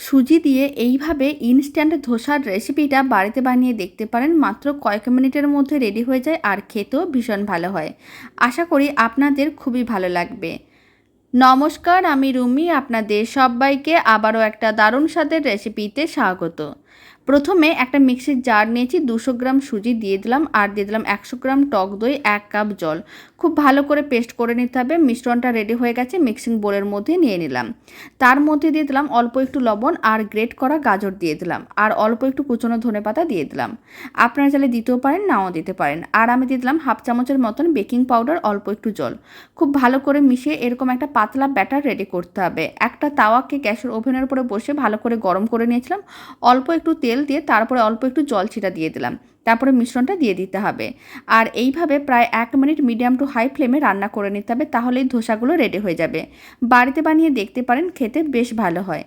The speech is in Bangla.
সুজি দিয়ে এইভাবে ইনস্ট্যান্ট ধোসার রেসিপিটা বাড়িতে বানিয়ে দেখতে পারেন। মাত্র কয়েক মিনিটের মধ্যে রেডি হয়ে যায় আর খেতেও ভীষণ ভালো হয়। আশা করি আপনাদের খুবই ভালো লাগবে। নমস্কার, আমি রুমি। আপনাদের সবাইকে আবারও একটা দারুণ স্বাদের রেসিপিতে স্বাগত। প্রথমে একটা মিক্সির জার নিয়েছি, 200 গ্রাম সুজি দিয়ে দিলাম আর দিয়ে দিলাম 100 গ্রাম টক দই, 1 কাপ জল। খুব ভালো করে পেস্ট করে নিতে হবে। মিশ্রণটা রেডি হয়ে গেছে, মিক্সিং বোলের মধ্যে নিয়ে নিলাম। তার মধ্যে দিয়ে দিলাম অল্প একটু লবণ আর গ্রেট করা গাজর দিয়ে দিলাম আর অল্প একটু কুচনো ধনেপাতা দিয়ে দিলাম। আপনারা চাইলে দিতেও পারেন, নাও দিতে পারেন। আর আমি দিয়ে দিলাম হাফ চামচের মতন বেকিং পাউডার, অল্প একটু জল। খুব ভালো করে মিশিয়ে এরকম একটা পাতলা ব্যাটার রেডি করতে হবে। একটা তাওয়াকে গ্যাসের ওভেনের উপরে বসে ভালো করে গরম করে নিয়েছিলাম। অল্প একটু তেল দিয়ে তারপরে অল্প একটু জল ছিটা দিয়ে দিলাম। তারপরে মিশ্রণটা দিয়ে দিতে হবে। আর এইভাবে প্রায় 1 মিনিট মিডিয়াম টু হাই ফ্লেমে রান্না করে নিতে হবে, তাহলেই ধোসাগুলো রেডি হয়ে যাবে। বাড়িতে বানিয়ে দেখতে পারেন, খেতে বেশ ভালো হয়।